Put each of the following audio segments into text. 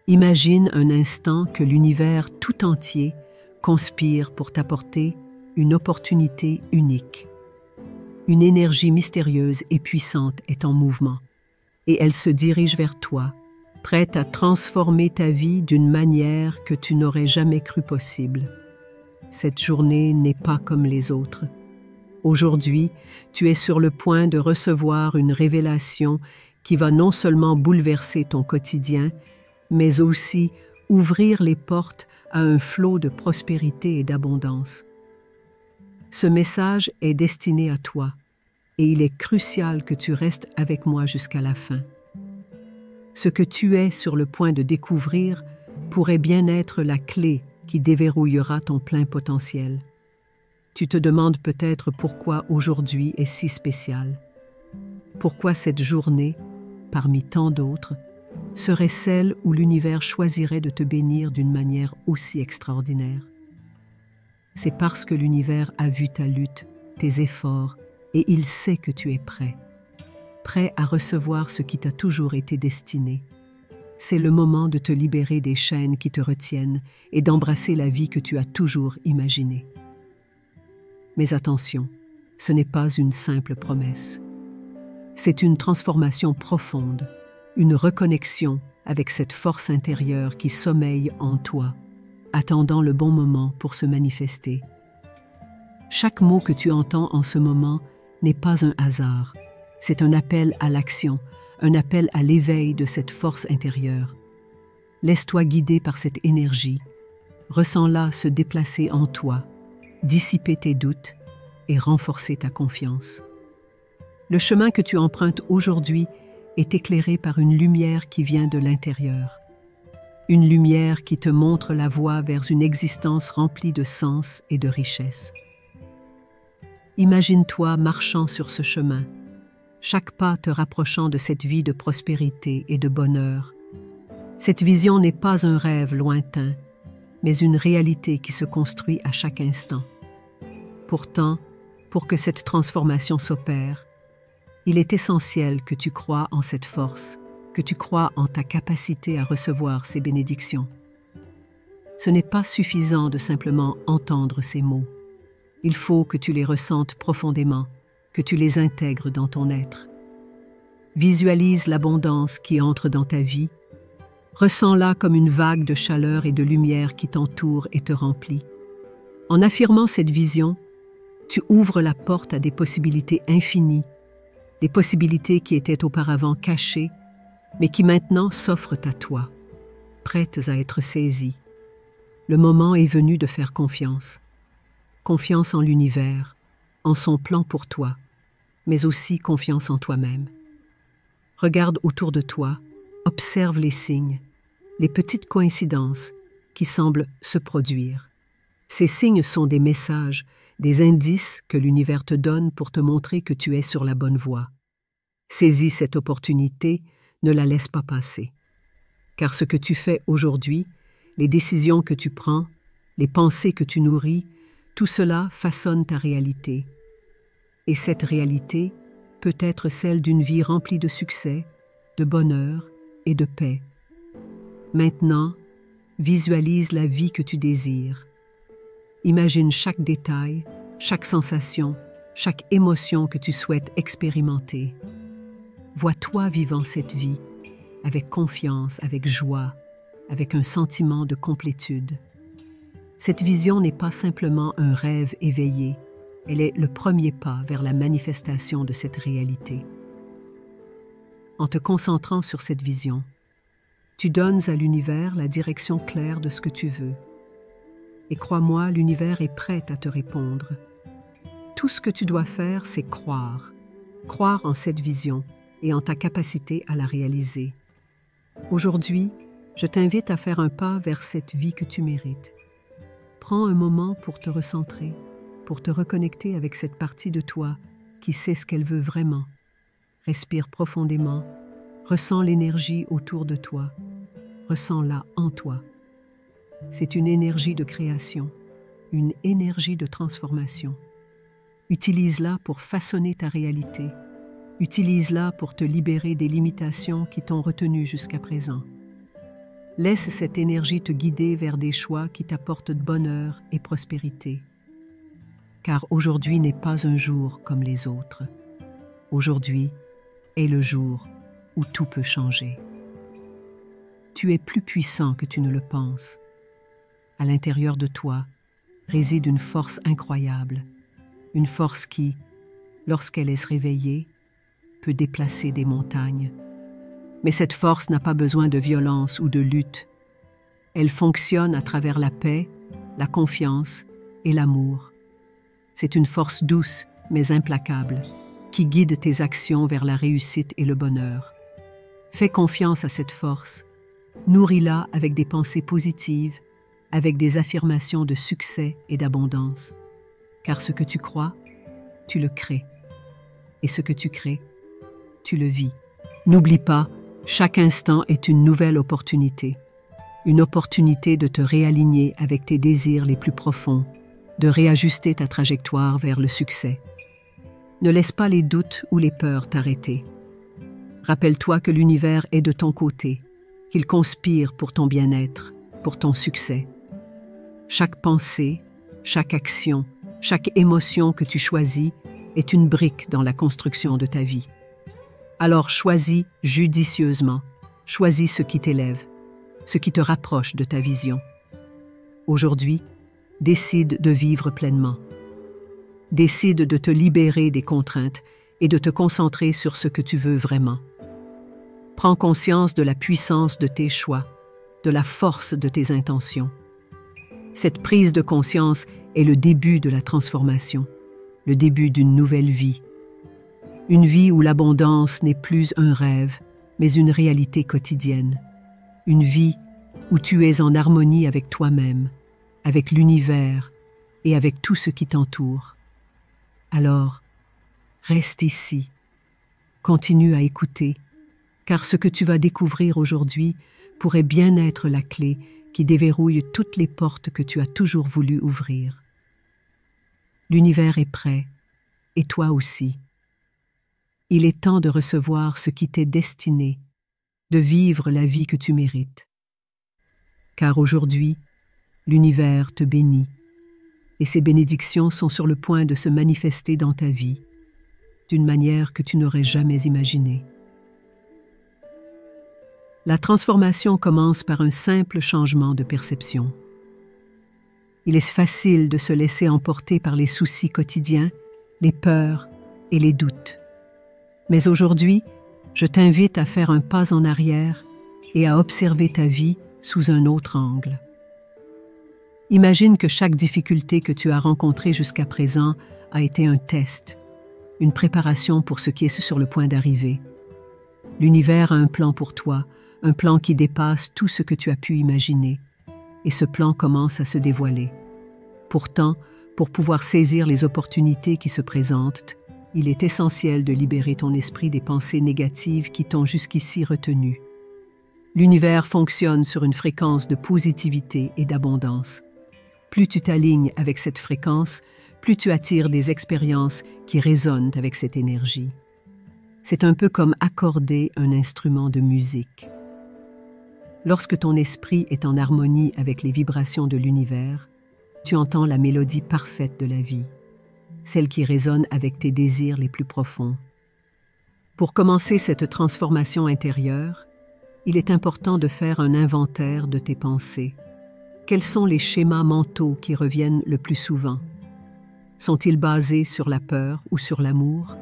Imagine un instant que l'univers tout entier conspire pour t'apporter une opportunité unique. Une énergie mystérieuse et puissante est en mouvement, et elle se dirige vers toi, prête à transformer ta vie d'une manière que tu n'aurais jamais cru possible. Cette journée n'est pas comme les autres. Aujourd'hui, tu es sur le point de recevoir une révélation qui va non seulement bouleverser ton quotidien, mais aussi ouvrir les portes à un flot de prospérité et d'abondance. Ce message est destiné à toi, et il est crucial que tu restes avec moi jusqu'à la fin. Ce que tu es sur le point de découvrir pourrait bien être la clé qui déverrouillera ton plein potentiel. Tu te demandes peut-être pourquoi aujourd'hui est si spécial. Pourquoi cette journée, parmi tant d'autres, serait celle où l'univers choisirait de te bénir d'une manière aussi extraordinaire. C'est parce que l'univers a vu ta lutte, tes efforts, et il sait que tu es prêt à recevoir ce qui t'a toujours été destiné. C'est le moment de te libérer des chaînes qui te retiennent et d'embrasser la vie que tu as toujours imaginée. Mais attention, ce n'est pas une simple promesse. C'est une transformation profonde, une reconnexion avec cette force intérieure qui sommeille en toi, attendant le bon moment pour se manifester. Chaque mot que tu entends en ce moment n'est pas un hasard. C'est un appel à l'action, un appel à l'éveil de cette force intérieure. Laisse-toi guider par cette énergie. Ressens-la se déplacer en toi, dissiper tes doutes et renforcer ta confiance. Le chemin que tu empruntes aujourd'hui est éclairé par une lumière qui vient de l'intérieur. Une lumière qui te montre la voie vers une existence remplie de sens et de richesse. Imagine-toi marchant sur ce chemin, chaque pas te rapprochant de cette vie de prospérité et de bonheur. Cette vision n'est pas un rêve lointain, mais une réalité qui se construit à chaque instant. Pourtant, pour que cette transformation s'opère, il est essentiel que tu crois en cette force, que tu crois en ta capacité à recevoir ces bénédictions. Ce n'est pas suffisant de simplement entendre ces mots. Il faut que tu les ressentes profondément, que tu les intègres dans ton être. Visualise l'abondance qui entre dans ta vie. Ressens-la comme une vague de chaleur et de lumière qui t'entoure et te remplit. En affirmant cette vision, tu ouvres la porte à des possibilités infinies, des possibilités qui étaient auparavant cachées, mais qui maintenant s'offrent à toi, prêtes à être saisies. Le moment est venu de faire confiance. Confiance en l'univers, en son plan pour toi, mais aussi confiance en toi-même. Regarde autour de toi, observe les signes, les petites coïncidences qui semblent se produire. Ces signes sont des messages, des indices que l'univers te donne pour te montrer que tu es sur la bonne voie. Saisis cette opportunité, ne la laisse pas passer. Car ce que tu fais aujourd'hui, les décisions que tu prends, les pensées que tu nourris, tout cela façonne ta réalité. Et cette réalité peut être celle d'une vie remplie de succès, de bonheur et de paix. Maintenant, visualise la vie que tu désires. Imagine chaque détail, chaque sensation, chaque émotion que tu souhaites expérimenter. Vois-toi vivant cette vie, avec confiance, avec joie, avec un sentiment de complétude. Cette vision n'est pas simplement un rêve éveillé, elle est le premier pas vers la manifestation de cette réalité. En te concentrant sur cette vision, tu donnes à l'univers la direction claire de ce que tu veux. Et crois-moi, l'univers est prêt à te répondre. Tout ce que tu dois faire, c'est croire. Croire en cette vision et en ta capacité à la réaliser. Aujourd'hui, je t'invite à faire un pas vers cette vie que tu mérites. Prends un moment pour te recentrer, pour te reconnecter avec cette partie de toi qui sait ce qu'elle veut vraiment. Respire profondément, ressens l'énergie autour de toi, ressens-la en toi. C'est une énergie de création, une énergie de transformation. Utilise-la pour façonner ta réalité. Utilise-la pour te libérer des limitations qui t'ont retenu jusqu'à présent. Laisse cette énergie te guider vers des choix qui t'apportent bonheur et prospérité. Car aujourd'hui n'est pas un jour comme les autres. Aujourd'hui est le jour où tout peut changer. Tu es plus puissant que tu ne le penses. À l'intérieur de toi réside une force incroyable, une force qui, lorsqu'elle est réveillée, peut déplacer des montagnes. Mais cette force n'a pas besoin de violence ou de lutte. Elle fonctionne à travers la paix, la confiance et l'amour. C'est une force douce, mais implacable, qui guide tes actions vers la réussite et le bonheur. Fais confiance à cette force. Nourris-la avec des pensées positives, avec des affirmations de succès et d'abondance. Car ce que tu crois, tu le crées. Et ce que tu crées, tu le vis. N'oublie pas, chaque instant est une nouvelle opportunité. Une opportunité de te réaligner avec tes désirs les plus profonds, de réajuster ta trajectoire vers le succès. Ne laisse pas les doutes ou les peurs t'arrêter. Rappelle-toi que l'univers est de ton côté, qu'il conspire pour ton bien-être, pour ton succès. Chaque pensée, chaque action, chaque émotion que tu choisis est une brique dans la construction de ta vie. Alors choisis judicieusement, choisis ce qui t'élève, ce qui te rapproche de ta vision. Aujourd'hui, décide de vivre pleinement. Décide de te libérer des contraintes et de te concentrer sur ce que tu veux vraiment. Prends conscience de la puissance de tes choix, de la force de tes intentions. Cette prise de conscience est le début de la transformation, le début d'une nouvelle vie. Une vie où l'abondance n'est plus un rêve, mais une réalité quotidienne. Une vie où tu es en harmonie avec toi-même, avec l'univers et avec tout ce qui t'entoure. Alors, reste ici, continue à écouter, car ce que tu vas découvrir aujourd'hui pourrait bien être la clé qui déverrouille toutes les portes que tu as toujours voulu ouvrir. L'univers est prêt, et toi aussi. Il est temps de recevoir ce qui t'est destiné, de vivre la vie que tu mérites. Car aujourd'hui, l'univers te bénit, et ces bénédictions sont sur le point de se manifester dans ta vie, d'une manière que tu n'aurais jamais imaginée. La transformation commence par un simple changement de perception. Il est facile de se laisser emporter par les soucis quotidiens, les peurs et les doutes. Mais aujourd'hui, je t'invite à faire un pas en arrière et à observer ta vie sous un autre angle. Imagine que chaque difficulté que tu as rencontrée jusqu'à présent a été un test, une préparation pour ce qui est sur le point d'arriver. L'univers a un plan pour toi, un plan qui dépasse tout ce que tu as pu imaginer, et ce plan commence à se dévoiler. Pourtant, pour pouvoir saisir les opportunités qui se présentent, il est essentiel de libérer ton esprit des pensées négatives qui t'ont jusqu'ici retenu. L'univers fonctionne sur une fréquence de positivité et d'abondance. Plus tu t'alignes avec cette fréquence, plus tu attires des expériences qui résonnent avec cette énergie. C'est un peu comme accorder un instrument de musique. Lorsque ton esprit est en harmonie avec les vibrations de l'univers, tu entends la mélodie parfaite de la vie, celle qui résonne avec tes désirs les plus profonds. Pour commencer cette transformation intérieure, il est important de faire un inventaire de tes pensées. Quels sont les schémas mentaux qui reviennent le plus souvent? Sont-ils basés sur la peur ou sur l'amour,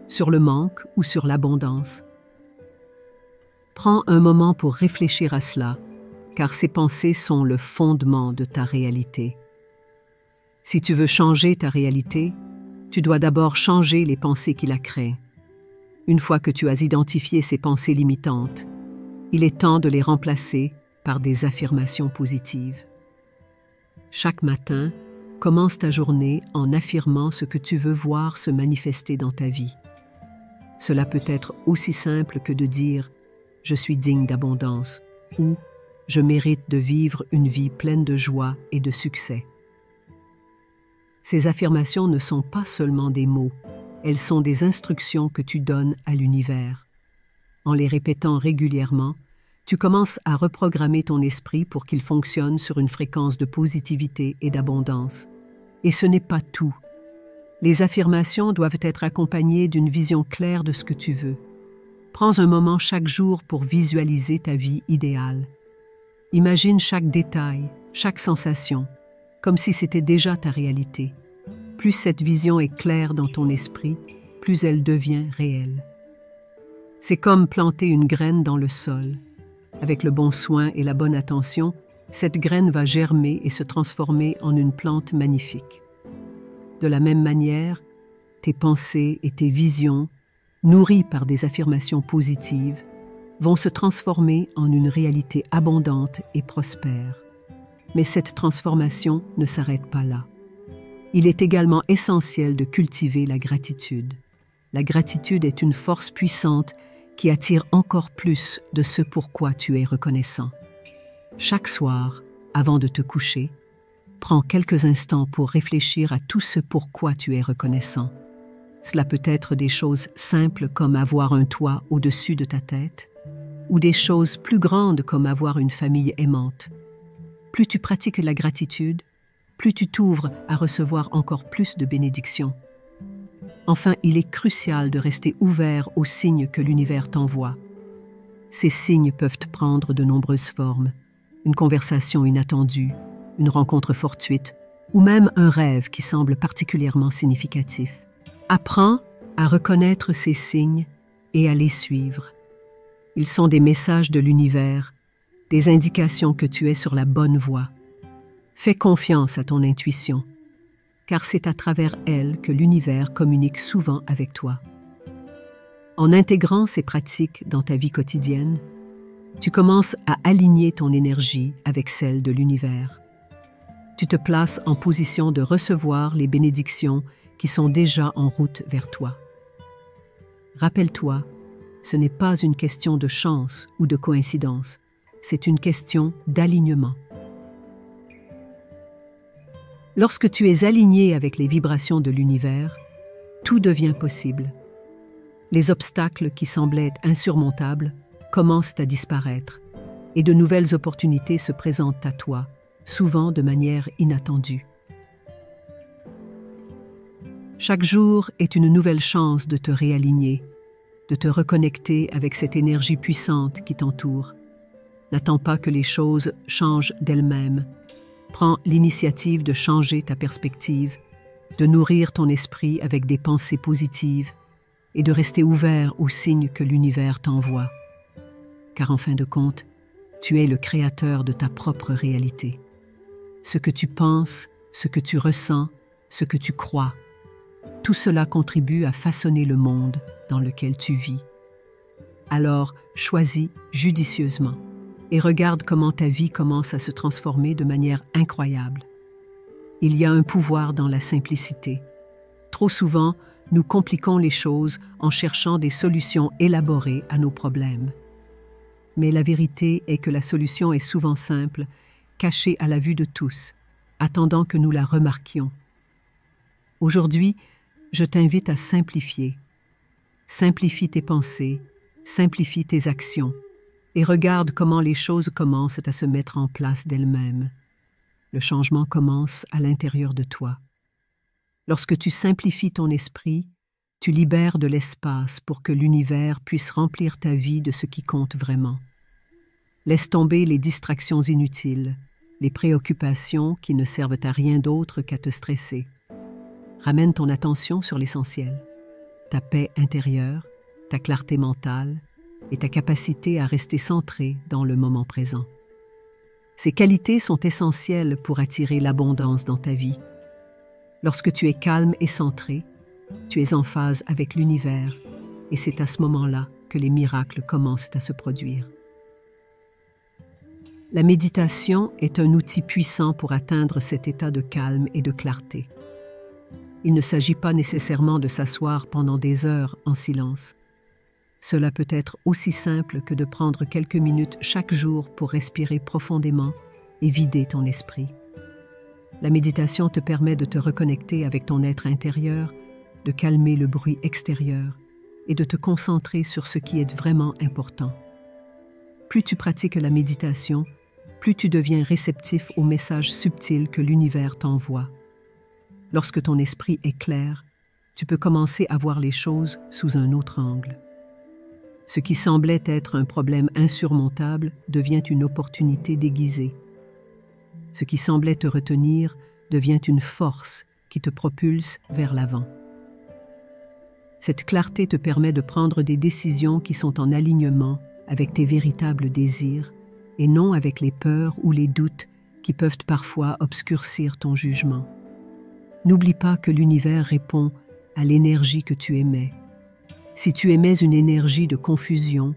sur le manque ou sur l'abondance? Prends un moment pour réfléchir à cela, car ces pensées sont le fondement de ta réalité. Si tu veux changer ta réalité, tu dois d'abord changer les pensées qui la créent. Une fois que tu as identifié ces pensées limitantes, il est temps de les remplacer par des affirmations positives. Chaque matin, commence ta journée en affirmant ce que tu veux voir se manifester dans ta vie. Cela peut être aussi simple que de dire « Je suis digne d'abondance » ou « Je mérite de vivre une vie pleine de joie et de succès ». Ces affirmations ne sont pas seulement des mots, elles sont des instructions que tu donnes à l'univers. En les répétant régulièrement, Tu commences à reprogrammer ton esprit pour qu'il fonctionne sur une fréquence de positivité et d'abondance. Et ce n'est pas tout. Les affirmations doivent être accompagnées d'une vision claire de ce que tu veux. Prends un moment chaque jour pour visualiser ta vie idéale. Imagine chaque détail, chaque sensation, comme si c'était déjà ta réalité. Plus cette vision est claire dans ton esprit, plus elle devient réelle. C'est comme planter une graine dans le sol. Avec le bon soin et la bonne attention, cette graine va germer et se transformer en une plante magnifique. De la même manière, tes pensées et tes visions, nourries par des affirmations positives, vont se transformer en une réalité abondante et prospère. Mais cette transformation ne s'arrête pas là. Il est également essentiel de cultiver la gratitude. La gratitude est une force puissante qui attire encore plus de ce pourquoi tu es reconnaissant. Chaque soir, avant de te coucher, prends quelques instants pour réfléchir à tout ce pourquoi tu es reconnaissant. Cela peut être des choses simples comme avoir un toit au-dessus de ta tête, ou des choses plus grandes comme avoir une famille aimante. Plus tu pratiques la gratitude, plus tu t'ouvres à recevoir encore plus de bénédictions. Enfin, il est crucial de rester ouvert aux signes que l'univers t'envoie. Ces signes peuvent prendre de nombreuses formes. Une conversation inattendue, une rencontre fortuite, ou même un rêve qui semble particulièrement significatif. Apprends à reconnaître ces signes et à les suivre. Ils sont des messages de l'univers, des indications que tu es sur la bonne voie. Fais confiance à ton intuition, car c'est à travers elle que l'univers communique souvent avec toi. En intégrant ces pratiques dans ta vie quotidienne, tu commences à aligner ton énergie avec celle de l'univers. Tu te places en position de recevoir les bénédictions qui sont déjà en route vers toi. Rappelle-toi, ce n'est pas une question de chance ou de coïncidence, c'est une question d'alignement. Lorsque tu es aligné avec les vibrations de l'univers, tout devient possible. Les obstacles qui semblaient insurmontables commencent à disparaître et de nouvelles opportunités se présentent à toi, souvent de manière inattendue. Chaque jour est une nouvelle chance de te réaligner, de te reconnecter avec cette énergie puissante qui t'entoure. N'attends pas que les choses changent d'elles-mêmes. Prends l'initiative de changer ta perspective, de nourrir ton esprit avec des pensées positives et de rester ouvert aux signes que l'univers t'envoie. Car en fin de compte, tu es le créateur de ta propre réalité. Ce que tu penses, ce que tu ressens, ce que tu crois, tout cela contribue à façonner le monde dans lequel tu vis. Alors, choisis judicieusement et regarde comment ta vie commence à se transformer de manière incroyable. Il y a un pouvoir dans la simplicité. Trop souvent, nous compliquons les choses en cherchant des solutions élaborées à nos problèmes. Mais la vérité est que la solution est souvent simple, cachée à la vue de tous, attendant que nous la remarquions. Aujourd'hui, je t'invite à simplifier. Simplifie tes pensées, simplifie tes actions, et regarde comment les choses commencent à se mettre en place d'elles-mêmes. Le changement commence à l'intérieur de toi. Lorsque tu simplifies ton esprit, tu libères de l'espace pour que l'univers puisse remplir ta vie de ce qui compte vraiment. Laisse tomber les distractions inutiles, les préoccupations qui ne servent à rien d'autre qu'à te stresser. Ramène ton attention sur l'essentiel, ta paix intérieure, ta clarté mentale, et ta capacité à rester centré dans le moment présent. Ces qualités sont essentielles pour attirer l'abondance dans ta vie. Lorsque tu es calme et centré, tu es en phase avec l'univers et c'est à ce moment-là que les miracles commencent à se produire. La méditation est un outil puissant pour atteindre cet état de calme et de clarté. Il ne s'agit pas nécessairement de s'asseoir pendant des heures en silence. Cela peut être aussi simple que de prendre quelques minutes chaque jour pour respirer profondément et vider ton esprit. La méditation te permet de te reconnecter avec ton être intérieur, de calmer le bruit extérieur et de te concentrer sur ce qui est vraiment important. plus tu pratiques la méditation, plus tu deviens réceptif aux messages subtils que l'univers t'envoie. Lorsque ton esprit est clair, tu peux commencer à voir les choses sous un autre angle. Ce qui semblait être un problème insurmontable devient une opportunité déguisée. Ce qui semblait te retenir devient une force qui te propulse vers l'avant. Cette clarté te permet de prendre des décisions qui sont en alignement avec tes véritables désirs et non avec les peurs ou les doutes qui peuvent parfois obscurcir ton jugement. N'oublie pas que l'univers répond à l'énergie que tu émets. Si tu émets une énergie de confusion,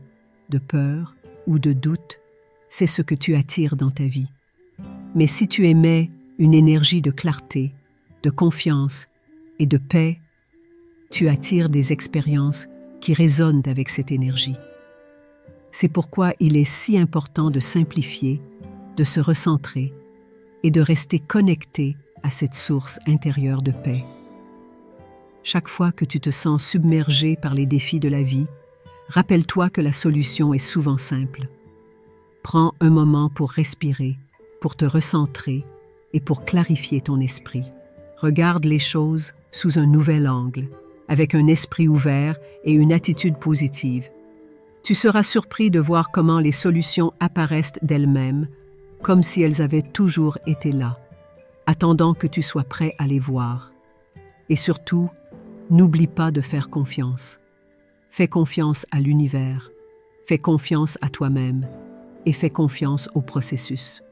de peur ou de doute, c'est ce que tu attires dans ta vie. Mais si tu émets une énergie de clarté, de confiance et de paix, tu attires des expériences qui résonnent avec cette énergie. C'est pourquoi il est si important de simplifier, de se recentrer et de rester connecté à cette source intérieure de paix. Chaque fois que tu te sens submergé par les défis de la vie, rappelle-toi que la solution est souvent simple. Prends un moment pour respirer, pour te recentrer et pour clarifier ton esprit. Regarde les choses sous un nouvel angle, avec un esprit ouvert et une attitude positive. Tu seras surpris de voir comment les solutions apparaissent d'elles-mêmes, comme si elles avaient toujours été là, attendant que tu sois prêt à les voir. Et surtout, n'oublie pas de faire confiance. Fais confiance à l'univers, fais confiance à toi-même et fais confiance au processus.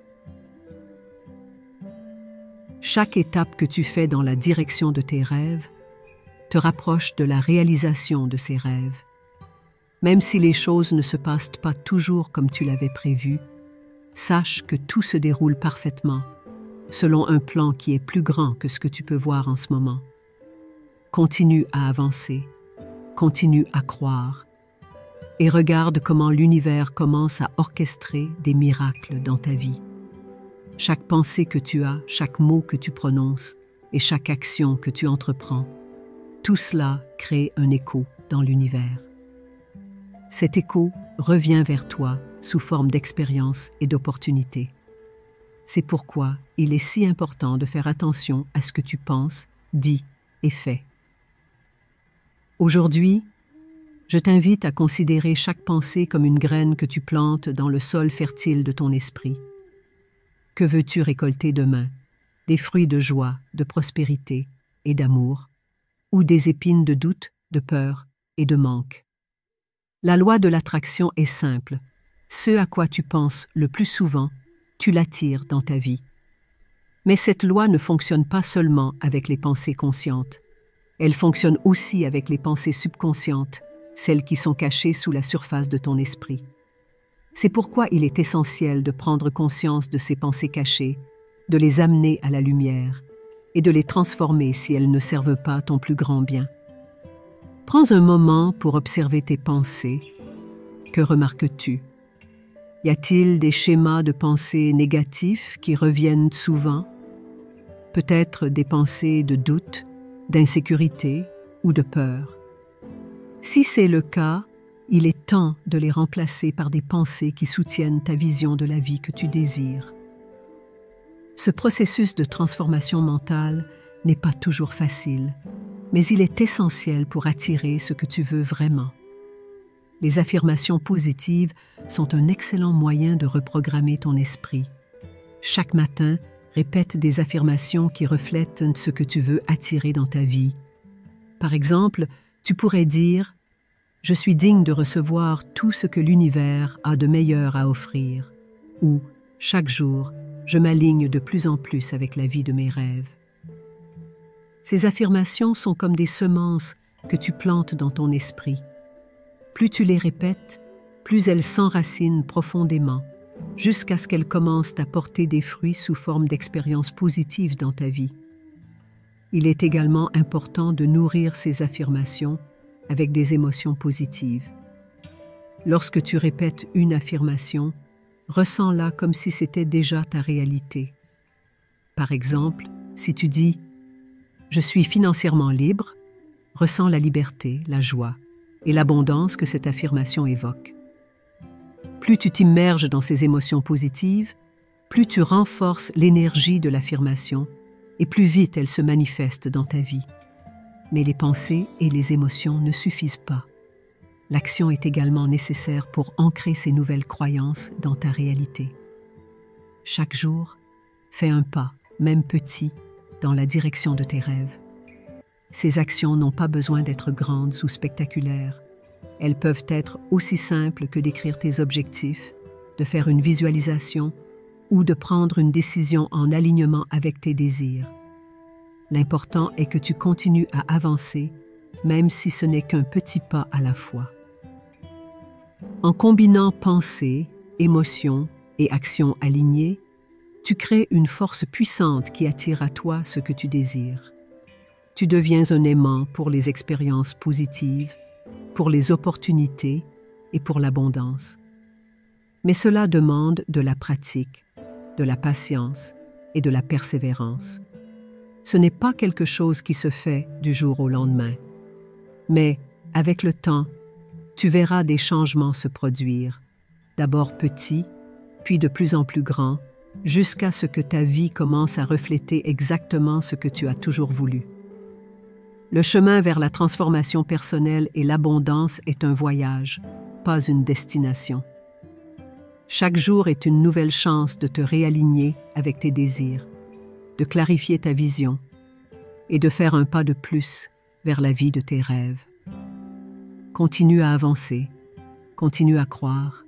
Chaque étape que tu fais dans la direction de tes rêves te rapproche de la réalisation de ces rêves. Même si les choses ne se passent pas toujours comme tu l'avais prévu, sache que tout se déroule parfaitement, selon un plan qui est plus grand que ce que tu peux voir en ce moment. Continue à avancer, continue à croire, et regarde comment l'univers commence à orchestrer des miracles dans ta vie. Chaque pensée que tu as, chaque mot que tu prononces et chaque action que tu entreprends, tout cela crée un écho dans l'univers. Cet écho revient vers toi sous forme d'expérience et d'opportunités. C'est pourquoi il est si important de faire attention à ce que tu penses, dis et fais. Aujourd'hui, je t'invite à considérer chaque pensée comme une graine que tu plantes dans le sol fertile de ton esprit. Que veux-tu récolter demain? Des fruits de joie, de prospérité et d'amour, ou des épines de doute, de peur et de manque? La loi de l'attraction est simple. Ce à quoi tu penses le plus souvent, tu l'attires dans ta vie. Mais cette loi ne fonctionne pas seulement avec les pensées conscientes. Elle fonctionne aussi avec les pensées subconscientes, celles qui sont cachées sous la surface de ton esprit. C'est pourquoi il est essentiel de prendre conscience de ces pensées cachées, de les amener à la lumière et de les transformer si elles ne servent pas ton plus grand bien. Prends un moment pour observer tes pensées. Que remarques-tu? Y a-t-il des schémas de pensée négatifs qui reviennent souvent? Peut-être des pensées de doute, d'insécurité ou de peur. Si c'est le cas, il est temps de les remplacer par des pensées qui soutiennent ta vision de la vie que tu désires. Ce processus de transformation mentale n'est pas toujours facile, mais il est essentiel pour attirer ce que tu veux vraiment. Les affirmations positives sont un excellent moyen de reprogrammer ton esprit. Chaque matin, répète des affirmations qui reflètent ce que tu veux attirer dans ta vie. Par exemple, tu pourrais dire « Je suis digne de recevoir tout ce que l'univers a de meilleur à offrir » ou « Chaque jour, je m'aligne de plus en plus avec la vie de mes rêves ». Ces affirmations sont comme des semences que tu plantes dans ton esprit. Plus tu les répètes, plus elles s'enracinent profondément, jusqu'à ce qu'elles commencent à porter des fruits sous forme d'expériences positives dans ta vie. Il est également important de nourrir ces affirmations avec des émotions positives. Lorsque tu répètes une affirmation, ressens-la comme si c'était déjà ta réalité. Par exemple, si tu dis « Je suis financièrement libre », ressens la liberté, la joie et l'abondance que cette affirmation évoque. Plus tu t'immerges dans ces émotions positives, plus tu renforces l'énergie de l'affirmation et plus vite elles se manifestent dans ta vie. Mais les pensées et les émotions ne suffisent pas. L'action est également nécessaire pour ancrer ces nouvelles croyances dans ta réalité. Chaque jour, fais un pas, même petit, dans la direction de tes rêves. Ces actions n'ont pas besoin d'être grandes ou spectaculaires. Elles peuvent être aussi simples que d'écrire tes objectifs, de faire une visualisation ou de prendre une décision en alignement avec tes désirs. L'important est que tu continues à avancer, même si ce n'est qu'un petit pas à la fois. En combinant pensée, émotion et action alignées, tu crées une force puissante qui attire à toi ce que tu désires. Tu deviens un aimant pour les expériences positives, pour les opportunités et pour l'abondance. Mais cela demande de la pratique, de la patience et de la persévérance. Ce n'est pas quelque chose qui se fait du jour au lendemain. Mais, avec le temps, tu verras des changements se produire, d'abord petits, puis de plus en plus grands, jusqu'à ce que ta vie commence à refléter exactement ce que tu as toujours voulu. Le chemin vers la transformation personnelle et l'abondance est un voyage, pas une destination. Chaque jour est une nouvelle chance de te réaligner avec tes désirs, de clarifier ta vision et de faire un pas de plus vers la vie de tes rêves. Continue à avancer, continue à croire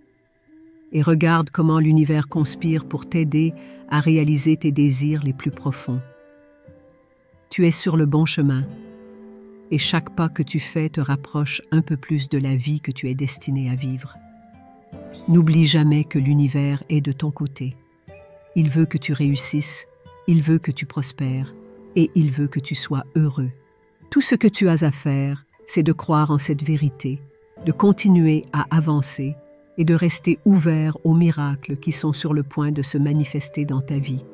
et regarde comment l'univers conspire pour t'aider à réaliser tes désirs les plus profonds. Tu es sur le bon chemin et chaque pas que tu fais te rapproche un peu plus de la vie que tu es destiné à vivre. N'oublie jamais que l'univers est de ton côté. Il veut que tu réussisses, il veut que tu prospères et il veut que tu sois heureux. Tout ce que tu as à faire, c'est de croire en cette vérité, de continuer à avancer et de rester ouvert aux miracles qui sont sur le point de se manifester dans ta vie.